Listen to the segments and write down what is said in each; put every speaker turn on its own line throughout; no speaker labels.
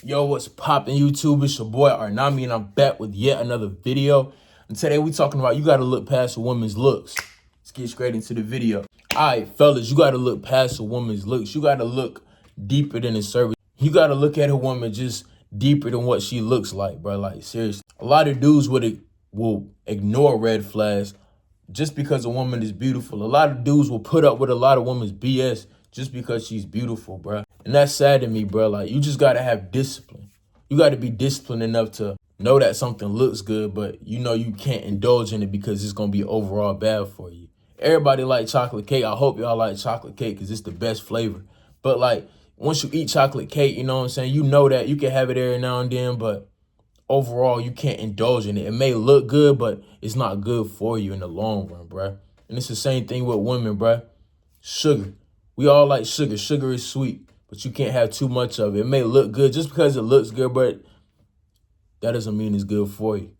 Yo, what's poppin' YouTube? It's your boy Arnami and I'm back with yet another video. And today we talking about you gotta look past a woman's looks. Let's get straight into the video. Alright, fellas, you gotta look past a woman's looks. You gotta look deeper than the surface. You gotta look at a woman just deeper than what she looks like, bro. Like, seriously. A lot of dudes will ignore red flags just because a woman is beautiful. A lot of dudes will put up with a lot of women's BS just because she's beautiful, bro. And that's sad to me, bro. Like, you just gotta have discipline. You gotta be disciplined enough to know that something looks good, but you know you can't indulge in it because it's gonna be overall bad for you. Everybody like chocolate cake. I hope y'all like chocolate cake because it's the best flavor. But like, once you eat chocolate cake, you know what I'm saying? You know that you can have it every now and then, but overall, you can't indulge in it. It may look good, but it's not good for you in the long run, bruh. And it's the same thing with women, bruh. Sugar. We all like sugar. Sugar is sweet, but you can't have too much of it. It may look good just because it looks good, but that doesn't mean it's good for you.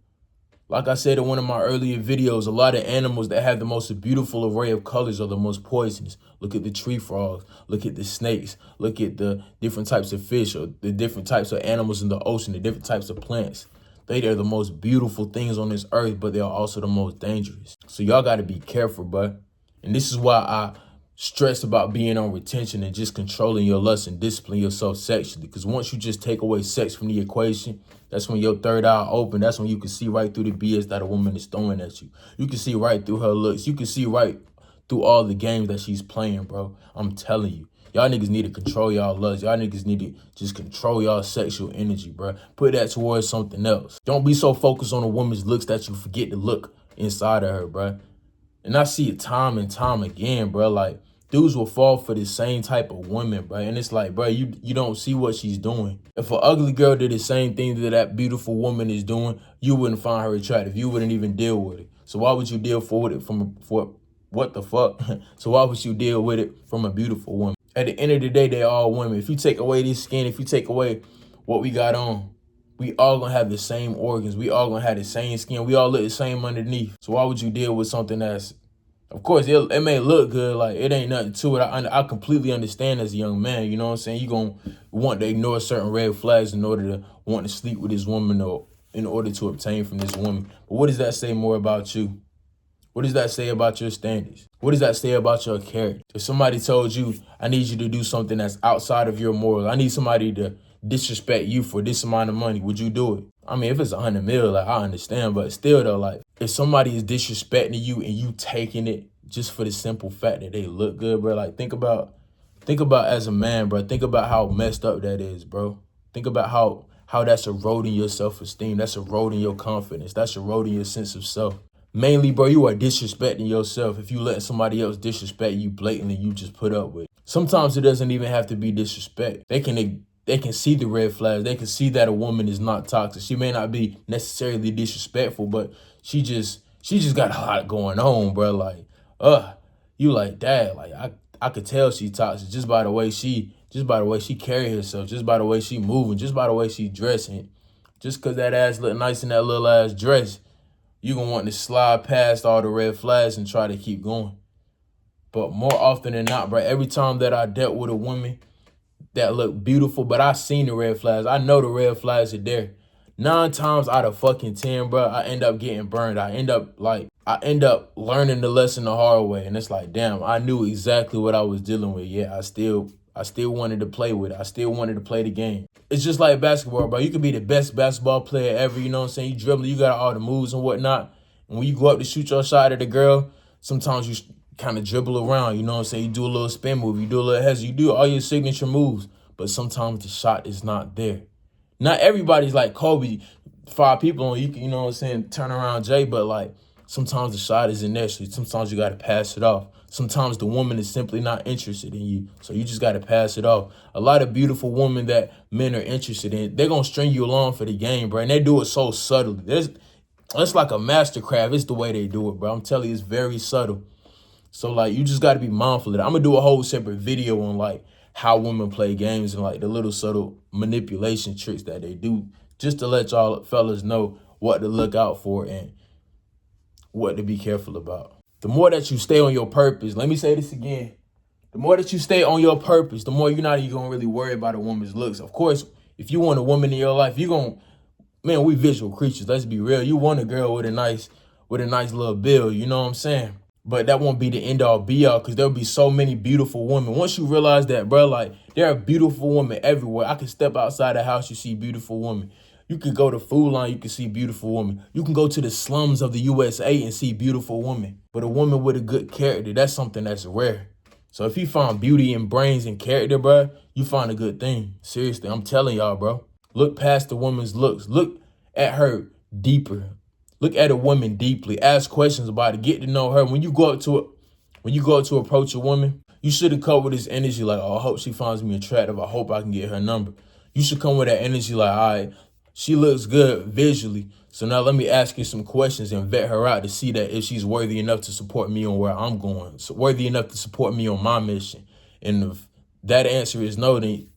Like I said in one of my earlier videos, a lot of animals that have the most beautiful array of colors are the most poisonous. Look at the tree frogs. Look at the snakes. Look at the different types of fish or the different types of animals in the ocean, the different types of plants. They are the most beautiful things on this earth, but they are also the most dangerous. So y'all got to be careful, bud. And this is why I stress about being on retention and just controlling your lust and discipline yourself sexually. Because once you just take away sex from the equation, that's when your third eye open. That's when you can see right through the BS that a woman is throwing at you. You can see right through her looks. You can see right through all the games that she's playing, bro. I'm telling you. Y'all niggas need to control y'all lust. Y'all niggas need to just control y'all sexual energy, bro. Put that towards something else. Don't be so focused on a woman's looks that you forget to look inside of her, bro. And I see it time and time again, bro. Like, dudes will fall for the same type of women, bro. And it's like, bro, you don't see what she's doing. If an ugly girl did the same thing that beautiful woman is doing, you wouldn't find her attractive. You wouldn't even deal with it. So why would you deal with it for what the fuck? So why would you deal with it from a beautiful woman? At the end of the day, they're all women. If you take away this skin, if you take away what we got on, we all gonna have the same organs. We all gonna have the same skin. We all look the same underneath. So why would you deal with something that's, of course, it may look good, like it ain't nothing to it. I completely understand as a young man, you know what I'm saying? You gonna want to ignore certain red flags in order to want to sleep with this woman or in order to obtain from this woman. But what does that say more about you? What does that say about your standards? What does that say about your character? If somebody told you, I need you to do something that's outside of your morals, I need somebody to disrespect you for this amount of money, would you do it? I mean, if it's 100 mil, like, I understand, but still though, like, if somebody is disrespecting you and you taking it just for the simple fact that they look good, bro, like, think about as a man, bro, think about how messed up that is, bro. Think about how that's eroding your self-esteem. That's eroding your confidence. That's eroding your sense of self. Mainly, bro, you are disrespecting yourself if you let somebody else disrespect you blatantly, you just put up with. Sometimes it doesn't even have to be disrespect. They can see the red flags. They can see that a woman is not toxic. She may not be necessarily disrespectful, but she just got a lot going on, bro. Like, you like that. Like, I could tell she's toxic just by the way she carry herself, just by the way she moving, just by the way she dressing. Just cause that ass look nice in that little ass dress, you gonna want to slide past all the red flags and try to keep going. But more often than not, bro, every time that I dealt with a woman that looked beautiful, but I seen the red flags, I know the red flags are there. 9 times out of fucking 10, bro, I end up getting burned. I end up learning the lesson the hard way. And it's like, damn, I knew exactly what I was dealing with. Yeah, I still wanted to play with it. I still wanted to play the game. It's just like basketball, bro. You could be the best basketball player ever, you know what I'm saying? You dribble, you got all the moves and whatnot. And when you go up to shoot your shot at a girl, sometimes you kind of dribble around, you know what I'm saying? You do a little spin move, you do a little heads, you do all your signature moves. But sometimes the shot is not there. Not everybody's like Kobe, 5 people on you know what I'm saying, turn around Jay, but like sometimes the shot isn't there. So sometimes you got to pass it off. Sometimes the woman is simply not interested in you. So you just got to pass it off. A lot of beautiful women that men are interested in, they're going to string you along for the game, bro. And they do it so subtly. It's like a mastercraft. It's the way they do it, bro. I'm telling you, it's very subtle. So like, you just got to be mindful of that. I'm going to do a whole separate video on like how women play games and like the little subtle manipulation tricks that they do, just to let y'all fellas know what to look out for and what to be careful about. The more that you stay on your purpose, let me say this again, the more that you stay on your purpose, the more you're not even gonna really worry about a woman's looks. Of course, if you want a woman in your life, man, we visual creatures. Let's be real. You want a girl with a nice little build, you know what I'm saying? But that won't be the end all be all, because there'll be so many beautiful women. Once you realize that, bro, like, there are beautiful women everywhere. I can step outside the house, you see beautiful women. You could go to Food Line, you can see beautiful women. You can go to the slums of the USA and see beautiful women. But a woman with a good character, that's something that's rare. So if you find beauty in brains and character, bro, you find a good thing. Seriously, I'm telling y'all, bro. Look past the woman's looks. Look at her deeper. Look at a woman deeply. Ask questions about it. Get to know her. When you go up to approach a woman, you shouldn't come with this energy like, oh, I hope she finds me attractive. I hope I can get her number. You should come with that energy like, all right, she looks good visually. So now let me ask you some questions and vet her out to see that if she's worthy enough to support me on where I'm going, so worthy enough to support me on my mission. And if that answer is no, then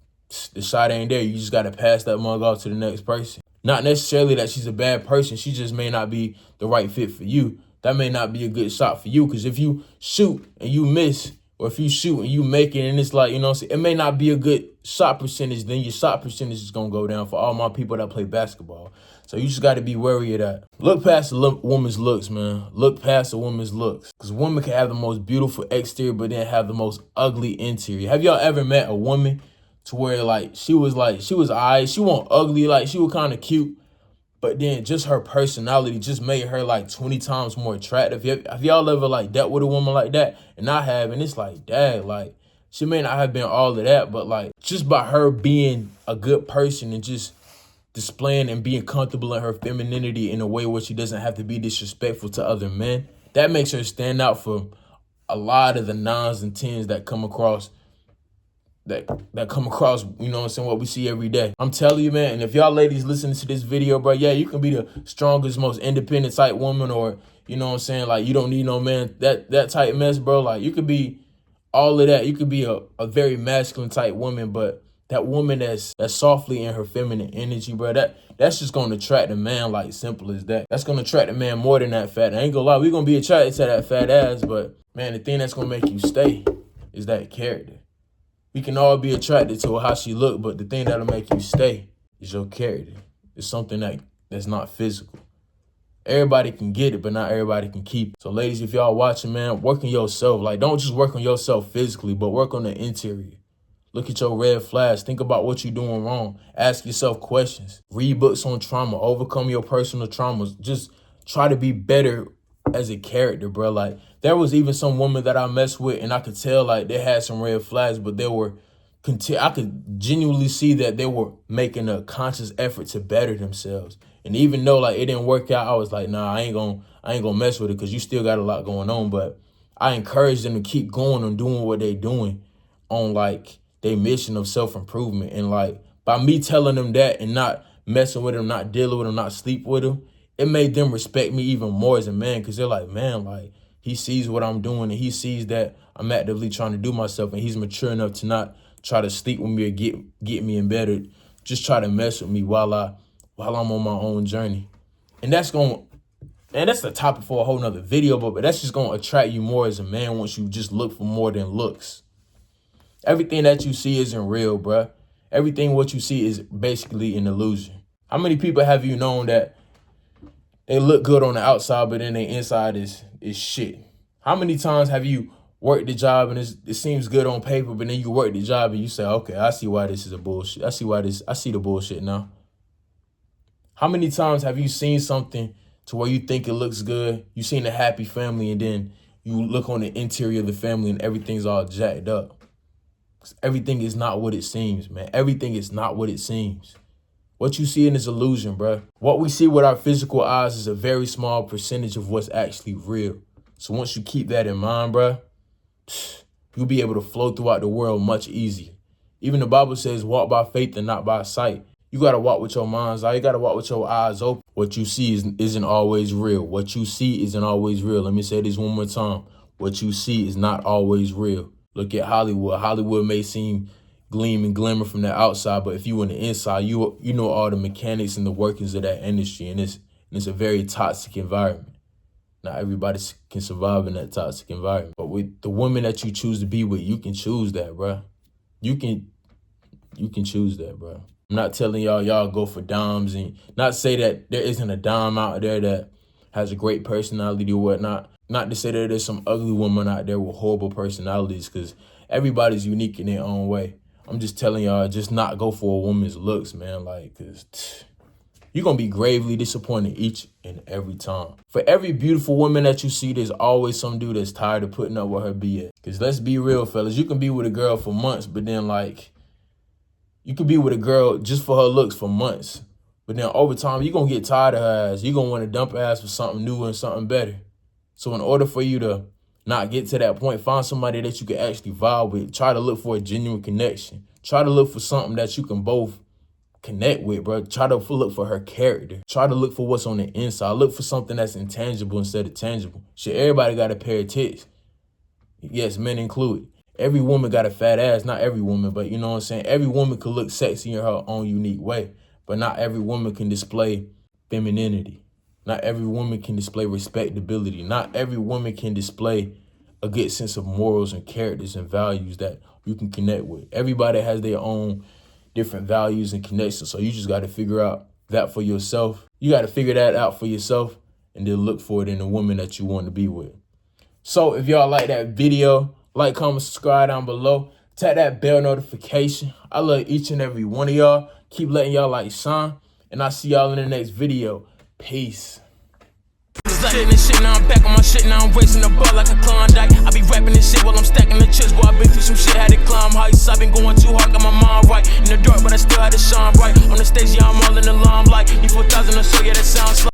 the shot ain't there. You just got to pass that mug off to the next person. Not necessarily that she's a bad person. She just may not be the right fit for you. That may not be a good shot for you, because if you shoot and you miss, or if you shoot and you make it and it's like, you know, it may not be a good shot percentage, then your shot percentage is going to go down for all my people that play basketball. So you just got to be wary of that. Look past a woman's looks, man. Look past a woman's looks. Because a woman can have the most beautiful exterior, but then have the most ugly interior. Have y'all ever met a woman to where like she was all right, she wasn't ugly, like she was kind of cute, but then just her personality just made her like 20 times more attractive? Have y'all ever like dealt with a woman like that? And I have, and it's like, dang, like she may not have been all of that, but like just by her being a good person and just displaying and being comfortable in her femininity in a way where she doesn't have to be disrespectful to other men, that makes her stand out for a lot of the 9s and 10s that come across, you know what I'm saying, what we see every day. I'm telling you, man, and if y'all ladies listening to this video, bro, yeah, you can be the strongest, most independent type woman, or, you know what I'm saying, like, you don't need no man, that type mess, bro. Like, you could be all of that. You could be a very masculine type woman, but that woman that's softly in her feminine energy, bro, that's just going to attract a man, like, simple as that. That's going to attract a man more than that fat. I ain't gonna lie, we're going to be attracted to that fat ass, but, man, the thing that's going to make you stay is that character. We can all be attracted to how she look, but the thing that'll make you stay is your character. It's something that's not physical. Everybody can get it, but not everybody can keep it. So ladies, if y'all watching, man, work on yourself. Like, don't just work on yourself physically, but work on the interior. Look at your red flags. Think about what you're doing wrong. Ask yourself questions. Read books on trauma. Overcome your personal traumas. Just try to be better as a character, bro. Like, there was even some women that I messed with, and I could tell like they had some red flags, but I could genuinely see that they were making a conscious effort to better themselves. And even though like it didn't work out, I was like, nah, I ain't gonna mess with it, because you still got a lot going on. But I encourage them to keep going and doing what they doing on like their mission of self-improvement. And like by me telling them that and not messing with them, not dealing with them, not sleep with them, it made them respect me even more as a man, because they're like, man, like, he sees what I'm doing and he sees that I'm actively trying to do myself, and he's mature enough to not try to sleep with me or get me embedded, just try to mess with me while I'm on my own journey. And that's the topic for a whole nother video, but that's just going to attract you more as a man once you just look for more than looks. Everything that you see isn't real, bruh. Everything what you see is basically an illusion. How many people have you known that they look good on the outside, but then their inside is shit? How many times have you worked the job and it seems good on paper, but then you work the job and you say, okay, I see why this is a bullshit. I see the bullshit now. How many times have you seen something to where you think it looks good? You seen a happy family, and then you look on the interior of the family and everything's all jacked up. Everything is not what it seems, man. Everything is not what it seems. What you see in is illusion, bro. What we see with our physical eyes is a very small percentage of what's actually real. So once you keep that in mind, bro, you'll be able to flow throughout the world much easier. Even the Bible says, walk by faith and not by sight. You got to walk with your mind's eye. You got to walk with your eyes open. What you see isn't always real. What you see isn't always real. Let me say this one more time. What you see is not always real. Look at Hollywood. Hollywood may seem gleam and glimmer from the outside, but if you on the inside, you know all the mechanics and the workings of that industry, and it's a very toxic environment. Not everybody can survive in that toxic environment, but with the woman that you choose to be with, you can choose that, bro. You can choose that, bro. I'm not telling y'all go for dimes, and not say that there isn't a dime out there that has a great personality or whatnot. Not to say that there's some ugly women out there with horrible personalities, because everybody's unique in their own way. I'm just telling y'all, just not go for a woman's looks, man. Like, cause you're gonna be gravely disappointed each and every time. For every beautiful woman that you see, there's always some dude that's tired of putting up with her BS. Cause let's be real, fellas, you can be with a girl for months, but then like, you could be with a girl just for her looks for months. But then over time, you're gonna get tired of her ass. You're gonna want to dump her ass for something new and something better. So in order for you to not get to that point, find somebody that you can actually vibe with. Try to look for a genuine connection. Try to look for something that you can both connect with, bro. Try to look for her character. Try to look for what's on the inside. Look for something that's intangible instead of tangible. Shit, everybody got a pair of tits. Yes, men included. Every woman got a fat ass. Not every woman, but you know what I'm saying? Every woman could look sexy in her own unique way. But not every woman can display femininity. Not every woman can display respectability. Not every woman can display a good sense of morals and characters and values that you can connect with. Everybody has their own different values and connections. So you just got to figure out that for yourself. You got to figure that out for yourself and then look for it in the woman that you want to be with. So if y'all like that video, like, comment, subscribe down below. Tap that bell notification. I love each and every one of y'all. Keep letting y'all light shine. And I'll see y'all in the next video. Peace.
Shit and shit, now I'm back on my shit, now I'm racing the bar like a Klondike. I be rapping this shit while I'm stacking the chips, boy, I been through some shit, had to climb heights. I been going too hard, got my mind right. In the dark, but I still had to shine bright. On the stage, yeah, I'm all in the limelight. E4000 or so, yeah, that sounds like